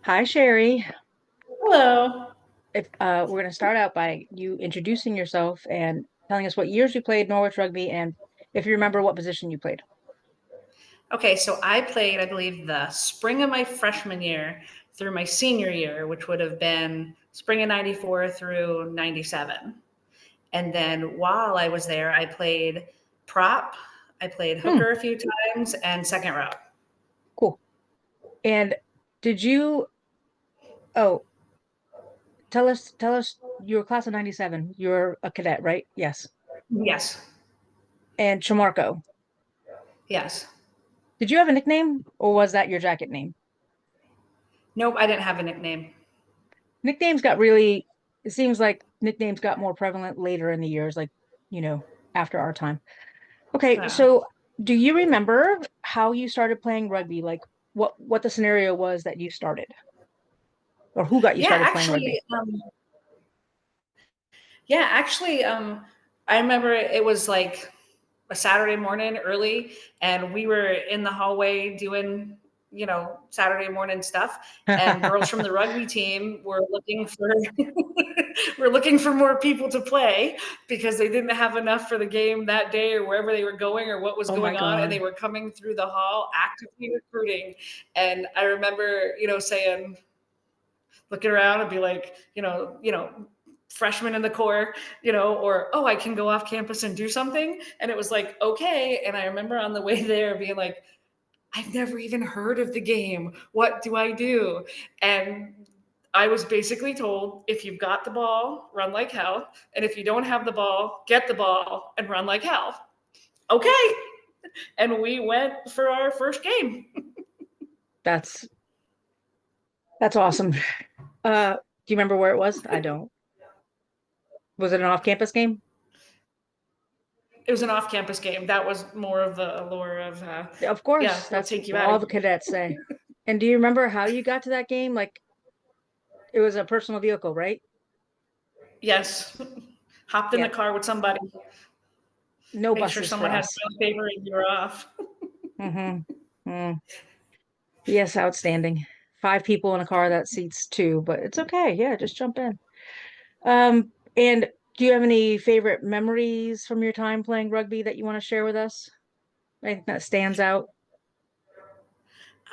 Hi, Cheri. Hello. If we're going to start out by you introducing yourself and telling us what years you played Norwich rugby and if you remember what position you played. Okay, so I played, I believe, the spring of my freshman year through my senior year, which would have been spring of 94 through 97. And then while I was there, I played prop, I played Hmm, hooker a few times, and second row. cool. And did you, oh, tell us, you were class of 97. You're a cadet, right? Yes. Yes. And Tremarco. Yes. Did you have a nickname or was that your jacket name? Nope, I didn't have a nickname. Nicknames got really, it seems like nicknames got more prevalent later in the years, like, you know, after our time. Okay, Uh, so do you remember how you started playing rugby? Like what the scenario was that you started, or who got you yeah, started playing rugby? actually, I remember it was like a Saturday morning early, and we were in the hallway doing, Saturday morning stuff. And girls from the rugby team were looking for were looking for more people to play because they didn't have enough for the game that day or wherever they were going or what was Oh my going on, and God. they were coming through the hall actively recruiting. And I remember, saying, looking around and be like, freshman in the core, or, oh, I can go off campus and do something. And it was like, okay. And I remember on the way there being like, I've never even heard of the game. What do I do? And I was basically told, if you've got the ball, run like hell. And if you don't have the ball, get the ball and run like hell. Okay. And we went for our first game. That's that's awesome. Do you remember where it was? I don't. Was it an off-campus game? It was an off campus game. That was more of the allure of, Of yeah, course, we'll that's take you what out of all the here. cadets say. And do you remember how you got to that game? Like it was a personal vehicle, right? Yes. Hopped in the Yeah, car with somebody, no made sure buses for someone had us. toilet paper and you were off. Mm-hmm. Mm. Yes, outstanding. Five people in a car that seats two, but it's okay. Yeah, just jump in. And do you have any favorite memories from your time playing rugby that you want to share with us? Anything that stands out?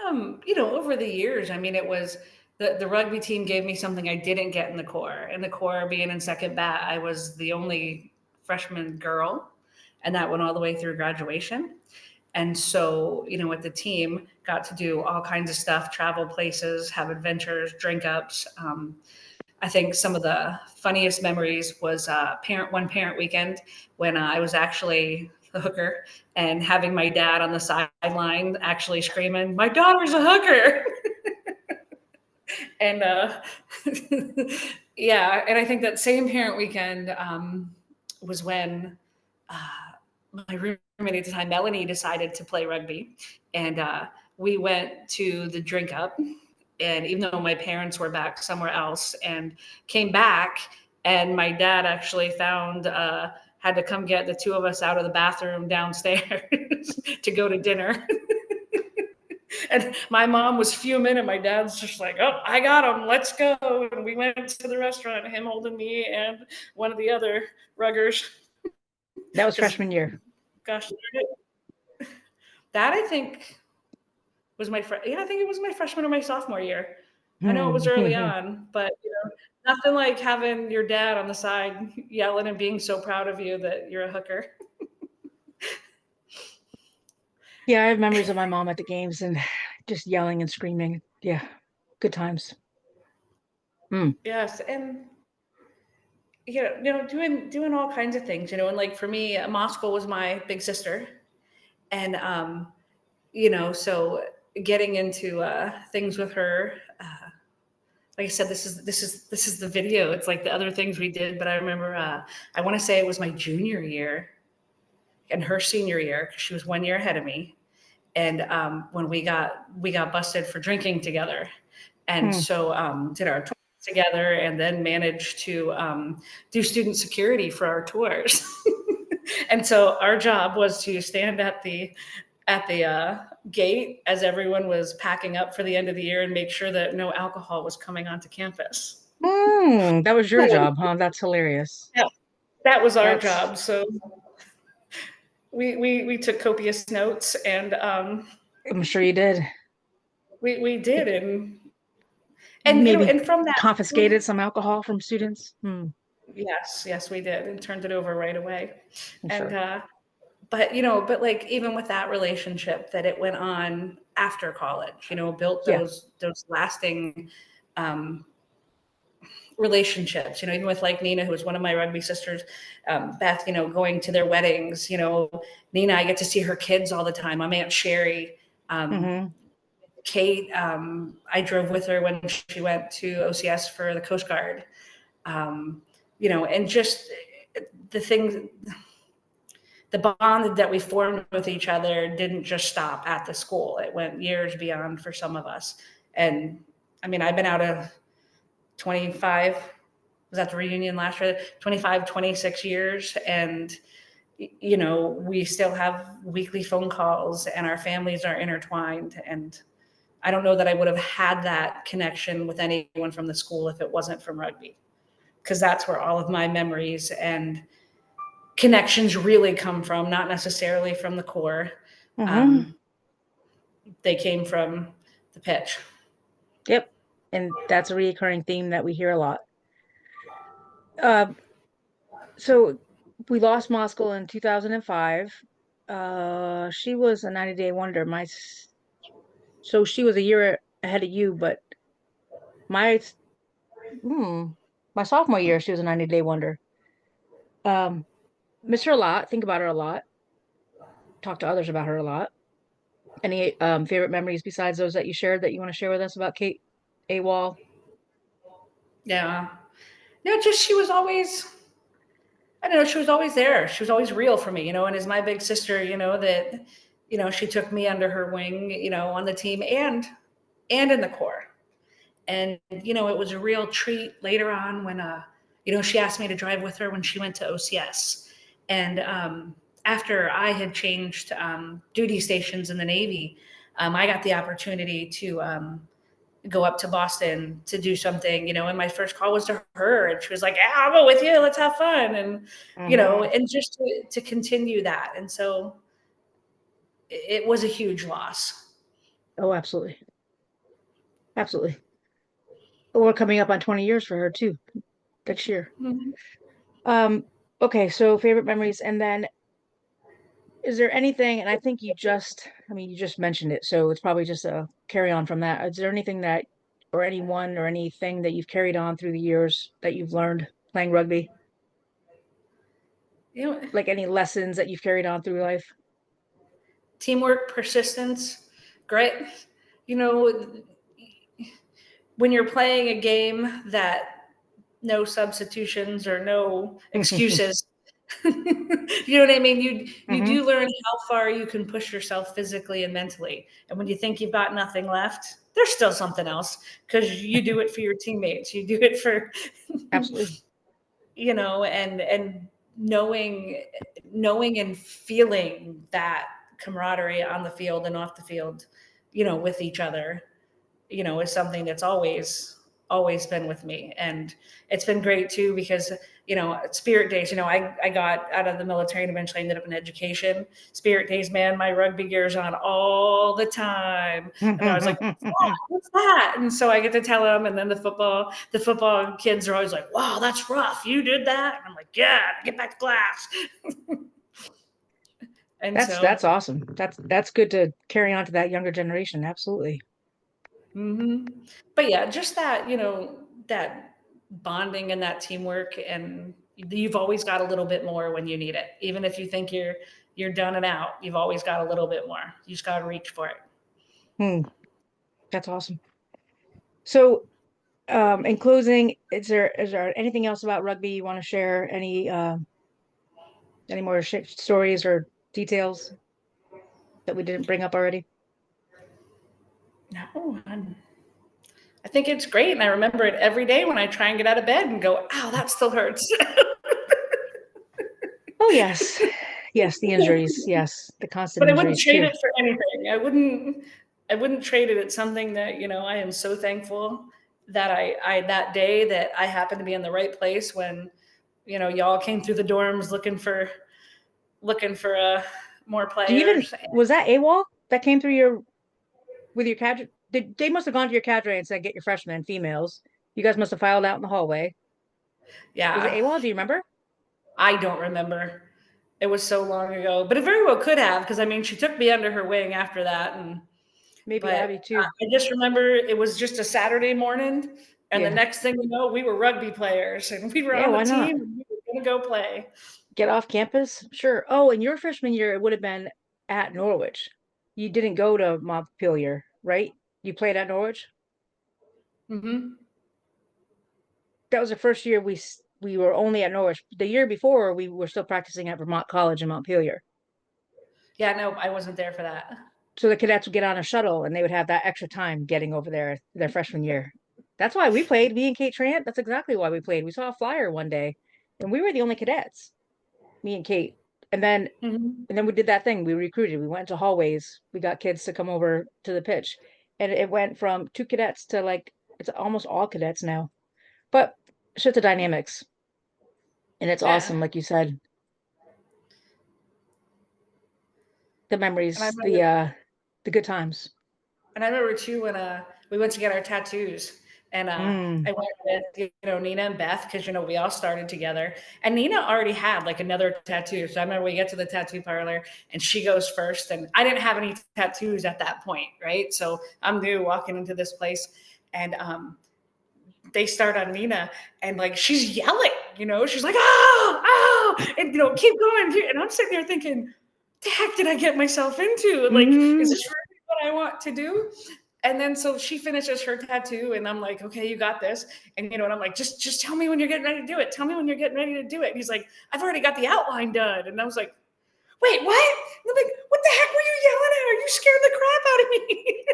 Over the years, I mean, it was the rugby team gave me something I didn't get in the core. In the core, being in second bat, I was the only freshman girl, and that went all the way through graduation. And so, with the team, got to do all kinds of stuff, travel places, have adventures, drink ups. I think some of the funniest memories was parent weekend when I was actually the hooker and having my dad on the sideline actually screaming, "My daughter's a hooker!" And yeah, and I think that same parent weekend was when my roommate at the time, Melanie, decided to play rugby, and we went to the drink up. And even though my parents were back somewhere else, and came back, and my dad actually found had to come get the two of us out of the bathroom downstairs to go to dinner. And my mom was fuming, and my dad's just like, "Oh, I got him. Let's go." And we went to the restaurant, him holding me and one of the other ruggers. That was Because, freshman year. gosh, that I think was yeah, I think it was my freshman or my sophomore year. I know it was early Hmm. on, but nothing like having your dad on the side yelling and being so proud of you that you're a hooker. Yeah, I have memories of my mom at the games and just yelling and screaming. Yeah, good times. Hmm. Yes, and doing all kinds of things, and like for me, Moscow was my big sister, and so getting into things with her. Like I said, this is the video. It's like the other things we did, but I remember I want to say it was my junior year and her senior year because she was 1 year ahead of me. And when we got busted for drinking together, and Hmm. so did our tours together, and then managed to do student security for our tours. And so our job was to stand at the gate as everyone was packing up for the end of the year and make sure that no alcohol was coming onto campus. That was your job, huh? That's hilarious. Yeah, that was our That's, job. So we took copious notes, and I'm sure you did. we did, and Maybe and from that, confiscated some alcohol from students. yes, we did, and turned it over right away. I'm And sure. but like even with that relationship that it went on after college, built Yeah. those lasting um, relationships. Even with like Nina, who was one of my rugby sisters, Beth. Going to their weddings. Nina, I get to see her kids all the time. My Aunt Cheri. Um, hmm Kate, I drove with her when she went to OCS for the Coast Guard. And just the things, the bond that we formed with each other didn't just stop at the school. It went years beyond for some of us. And I mean, I've been out of 25, was at the reunion last year, 25, 26 years. And, we still have weekly phone calls and our families are intertwined. And I don't know that I would have had that connection with anyone from the school if it wasn't from rugby, because that's where all of my memories and connections really come from, not necessarily from the core. hmm Um, they came from the pitch. Yep. And that's a recurring theme that we hear a lot. Uh, so we lost Moscow in 2005. She was a 90-day wonder. So she was a year ahead of you, but my hmm, my sophomore year, she was a 90-day wonder. Um, Miss her a lot, think about her a lot, talk to others about her a lot. Any favorite memories besides those that you shared that you want to share with us about Kate AWOL? Yeah. No, just she was always, I don't know, she was always there. She was always real for me, and as my big sister, that, she took me under her wing, on the team and in the core. And, it was a real treat later on when, she asked me to drive with her when she went to OCS. And after I had changed duty stations in the Navy, I got the opportunity to go up to Boston to do something, and my first call was to her. And she was like, yeah, I'll go with you. Let's have fun. And, hmm and just to continue that. And so it was a huge loss. Oh, absolutely. Absolutely. We're coming up on 20 years for her too, next year. Mhm. Um, okay, so favorite memories, and then is there anything, and I think I mean, you just mentioned it, so it's probably just a carry on from that. Is there anything that, or anyone, or anything that you've carried on through the years that you've learned playing rugby? You know, Like any lessons that you've carried on through life? teamwork, persistence, grit. You know, when you're playing a game that no substitutions or no excuses, you know what I mean? You hmm do learn how far you can push yourself physically and mentally. And when you think you've got nothing left, there's still something else, because you do it for your teammates. You do it for Absolutely. and knowing and feeling that camaraderie on the field and off the field, with each other, is something that's always been with me. And it's been great too, because spirit days, I got out of the military and eventually ended up in education. Spirit days, man, my rugby gear's on all the time. And I was like, what's that? And so I get to tell them. And then the football kids are always like, wow, that's rough, you did that? And I'm like, yeah, get back to class. And so That's awesome. That's good to carry on to that younger generation. Absolutely. But yeah, just that, that bonding and that teamwork, and you've always got a little bit more when you need it. Even if you think you're done and out, you've always got a little bit more. You just got to reach for it. Hmm, that's awesome. So, in closing, is there anything else about rugby you want to share? Any more stories or details that we didn't bring up already? No, I think it's great, and I remember it every day when I try and get out of bed and go, "Ow, that still hurts." Oh yes. Yes, the injuries. Yes, the constant But I wouldn't injuries trade too. it for anything. I wouldn't trade it. It's something that, I am so thankful that I that day that I happened to be in the right place when, y'all came through the dorms looking for more Do you even players. was that AWOL that came through your with your cadre? They must have gone to your cadre and said, "Get your freshmen females." You guys must have filed out in the hallway. Was it Yeah, AWOL? Do you remember? I don't remember. It was so long ago, but it very well could have, because I mean, she took me under her wing after that, and Maybe but Abby too. I just remember it was just a Saturday morning, and the Yeah. next thing you know, we were rugby players, and we were Yeah, on the why not? team, and we were gonna go play. Get off campus? Sure. Oh, and your freshman year, it would have been at Norwich. You didn't go to Montpelier, right? You played at Norwich? Hmm. That was the first year we were only at Norwich. The year before, we were still practicing at Vermont College in Montpelier. Yeah, no, I wasn't there for that. So the cadets would get on a shuttle and they would have that extra time getting over there their freshman year. That's why we played. Me and Kate Trant, that's exactly why we played. We saw a flyer one day and we were the only cadets, me and Kate. And then Hmm. and then we did that thing. We recruited. We went to hallways. We got kids to come over to the pitch. And it went from two cadets to like it's almost all cadets now. But shit the dynamics. And it's Yeah, awesome, like you said. The and I memories, remember the good times. And I remember too when we went to get our tattoos, and Mm. I went with Nina and Beth, because we all started together, and Nina already had like another tattoo. So I remember we get to the tattoo parlor, and she goes first, and I didn't have any tattoos at that point, right? So I'm new walking into this place, and they start on Nina, and like she's yelling, she's like, oh, oh, and keep going, and I'm sitting there thinking, the heck did I get myself into? Like, is Mm. this really what I want to do? And then so she finishes her tattoo, and I'm like, okay, you got this. And I'm like, just tell me when you're getting ready to do it. Tell me when you're getting ready to do it. And he's like, I've already got the outline done. And I was like, wait, what? And I'm like, what the heck were you yelling at? Are you scared the crap out of me?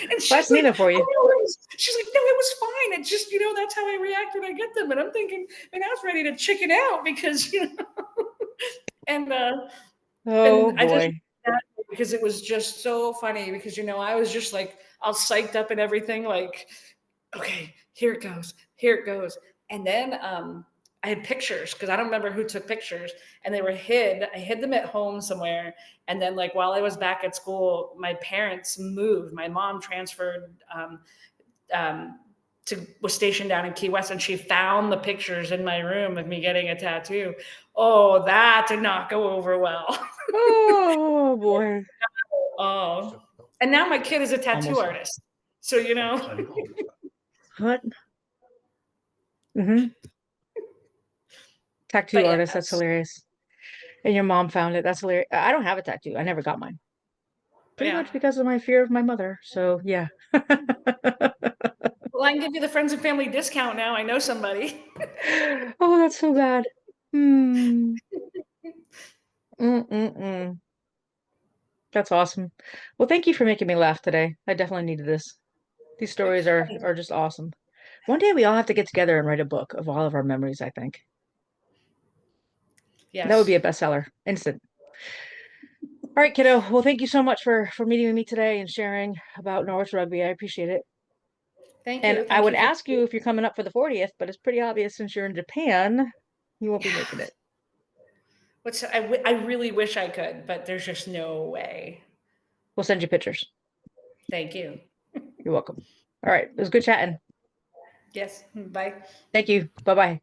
And That's she's like, Nina for you. oh no, she's like, no, it was fine. It's just, that's how I react when I get them. And I'm thinking, and I was ready to chicken out because, and Oh and I just boy. because it was just so funny because I was just like all psyched up and everything, like, okay, here it goes. And then I had pictures because I don't remember who took pictures, and they were hid. I hid them at home somewhere. And then, like, while I was back at school, my parents moved. My mom transferred um, was stationed down in Key West, and she found the pictures in my room of me getting a tattoo. Oh, that did not go over well. Oh boy. Oh, and now my kid is a tattoo Almost. artist. So What? Hmm. Tattoo but artist. That's yes, hilarious. And your mom found it. That's hilarious. I don't have a tattoo. I never got mine. Pretty yeah. much because of my fear of my mother. So yeah. Well, I can give you the friends and family discount now. I know somebody. Oh, that's so bad. Hmm. Mm-mm-mm. That's awesome. Well, thank you for making me laugh today. I definitely needed this. These stories are just awesome. One day we all have to get together and write a book of all of our memories, I think. That would Yes. be a bestseller. Instant. All right, kiddo. Well, thank you so much for meeting with me today and sharing about Norwich Rugby. I appreciate it. Thank And you. I Thank would you for. ask you if you're coming up for the 40th, but it's pretty obvious since you're in Japan, you won't be Yeah. making it. I really wish I could, but there's just no way. We'll send you pictures. Thank you. You're welcome. All right. It was good chatting. Yes. Bye. Thank you. Bye-bye.